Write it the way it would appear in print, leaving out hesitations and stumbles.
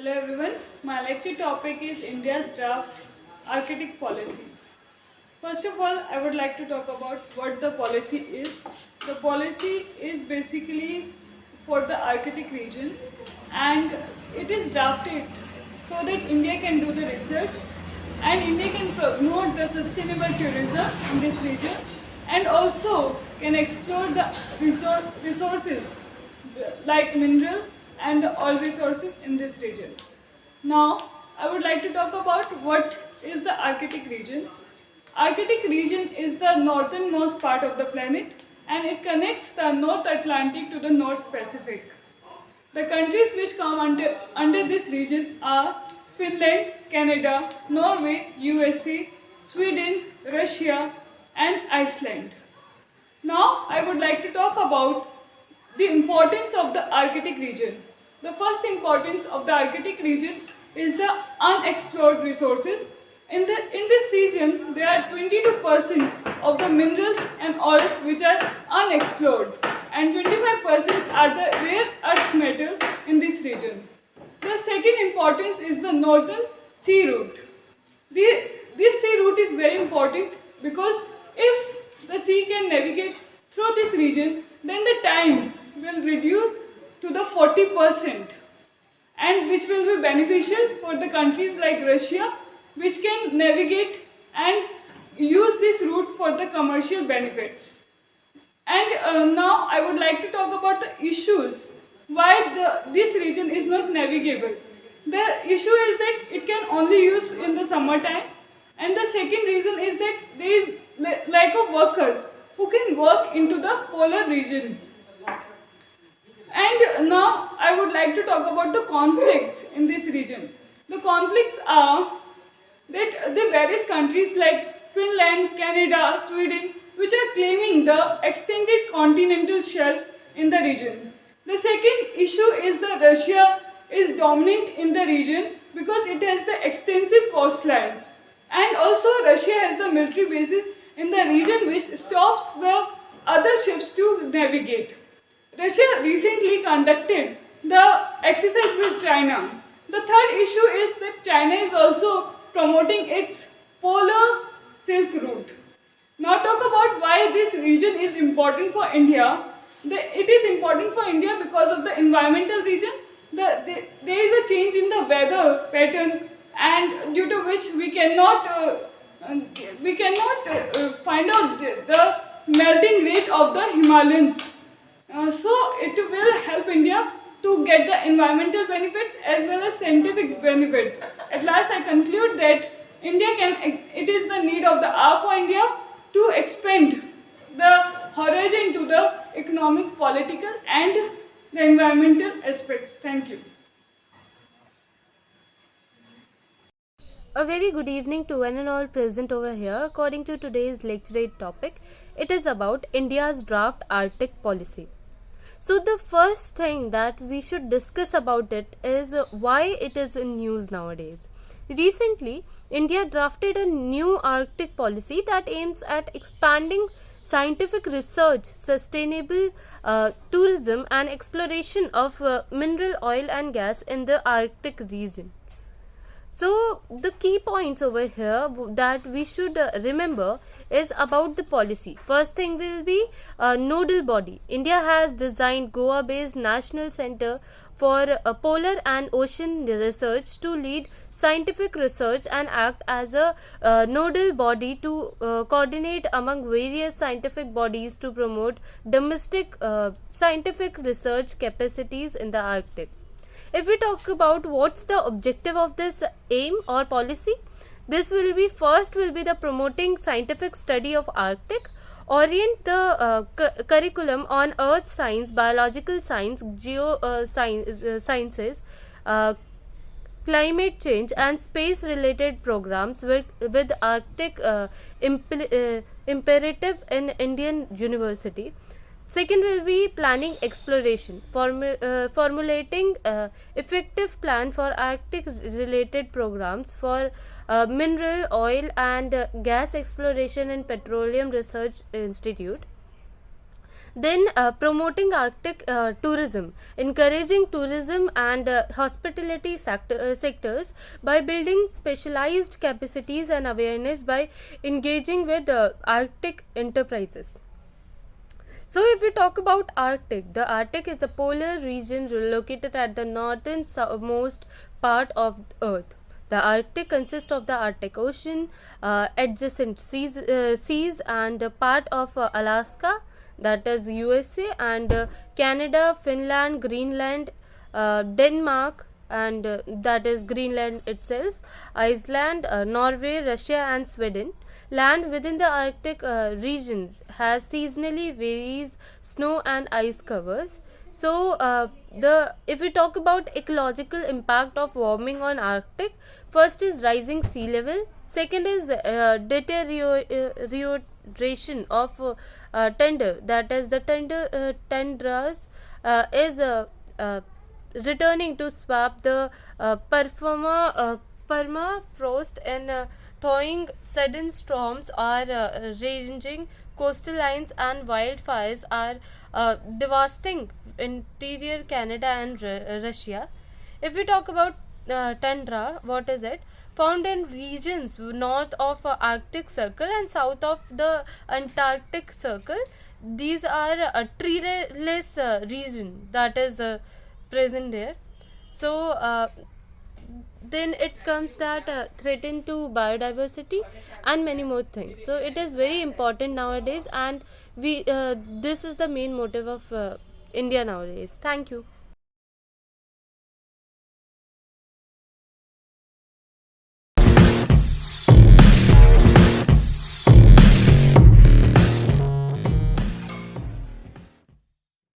Hello everyone, my lecture topic is India's draft Arctic policy. First of all, I would like to talk about what the policy is. The policy is basically for the Arctic region and it is drafted so that India can do the research and India can promote the sustainable tourism in this region and also can explore the resources like mineral and the oil resources in this region. Now, I would like to talk about what is the Arctic region. Arctic region is the northernmost part of the planet and it connects the North Atlantic to the North Pacific. The countries which come under this region are Finland, Canada, Norway, USA, Sweden, Russia and Iceland. Now I would like to talk about the importance of the Arctic region. The first importance of the Arctic region is the unexplored resources. In this region, there are 22% of the minerals and oils which are unexplored and 25% are the rare earth metal in this region. The second importance is the northern sea route. This sea route is very important because if the sea can navigate through this region, then the time will reduce to the 40% and which will be beneficial for the countries like Russia which can navigate and use this route for the commercial benefits. And now I would like to talk about the issues why this region is not navigable. The issue is that it can only use in the summertime and the second reason is that there is lack of workers who can work into the polar region. And now I would like to talk about the conflicts in this region. The conflicts are that the various countries like Finland, Canada, Sweden, which are claiming the extended continental shelf in the region. The second issue is that Russia is dominant in the region because it has the extensive coastlines. And also Russia has the military bases in the region which stops the other ships to navigate. Russia recently conducted the exercise with China. The third issue is that China is also promoting its polar silk route. Now talk about why this region is important for India. It is important for India because of the environmental region. There is a change in the weather pattern and due to which we cannot find out the melting rate of the Himalayas. So it will help India to get the environmental benefits as well as scientific benefits. At last I conclude that it is the need of the hour for India to expand the horizon to the economic, political and the environmental aspects. Thank you. A very good evening to one and all present over here. According to today's lecturate topic, it is about India's draft Arctic policy. So the first thing that we should discuss about it is why it is in news nowadays. Recently, India drafted a new Arctic policy that aims at expanding scientific research, sustainable tourism and exploration of mineral oil and gas in the Arctic region. So the key points over here that we should remember is about the policy. First thing will be nodal body. India has designed Goa-based National Center for Polar and Ocean Research to lead scientific research and act as a nodal body to coordinate among various scientific bodies to promote domestic scientific research capacities in the Arctic. If we talk about what's the objective of this aim or policy, this will be the promoting scientific study of Arctic, orient the curriculum on earth science, biological science, sciences, climate change and space related programs with Arctic imperative in Indian University. Second will be planning exploration, formulating effective plan for Arctic related programs for mineral, oil and gas exploration in Petroleum Research Institute. Then promoting Arctic tourism, encouraging tourism and hospitality sectors by building specialized capacities and awareness by engaging with Arctic enterprises. So, if we talk about Arctic, the Arctic is a polar region located at the northernmost part of Earth. The Arctic consists of the Arctic Ocean, adjacent seas and a part of Alaska, that is USA, and Canada, Finland, Greenland, Denmark, and that is Greenland itself, Iceland, Norway, Russia, and Sweden. Land within the Arctic region has seasonally varies snow and ice covers. So, the if we talk about ecological impact of warming on Arctic, first is rising sea level, second is deterioration of tundra, that is the tundras is returning to swap the permafrost and thawing. Sudden storms are raging, coastal lines and wildfires are devastating interior Canada and Russia. If we talk about tundra, what is it? Found in regions north of Arctic Circle and south of the Antarctic Circle. These are a treeless region that is present there. So, then it comes that threaten to biodiversity and many more things. So it is very important nowadays, and we this is the main motive of India nowadays. Thank you.